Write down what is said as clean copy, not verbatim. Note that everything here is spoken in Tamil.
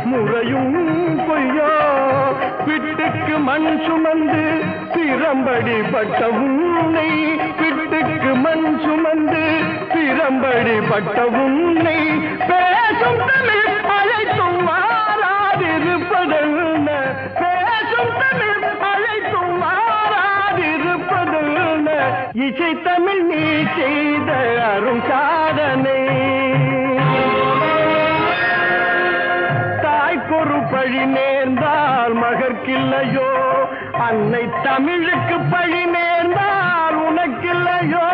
முறையும் பொய்யோ பிட்டுக்கு மண் சுமந்து பிரம்படி பட்ட உன்னை பிட்டுக்கு மண் சுமந்து பிரம்படி பட்ட உன்னை பேசும் தமிழ் அழைத்தும் மாறாதிருப்பதென்ன பேசும் தமிழ் அழைத்தும் மாறாதிருப்பதென்ன இசை தமிழ் நீ செய்த அரும் சாதனை தாய்க்கொரு பழி நேர்ந்தால் மகற்கில்லையோ அன்னை தமிழுக்கு பழி நேர்ந்தால் உனக்கில்லையோ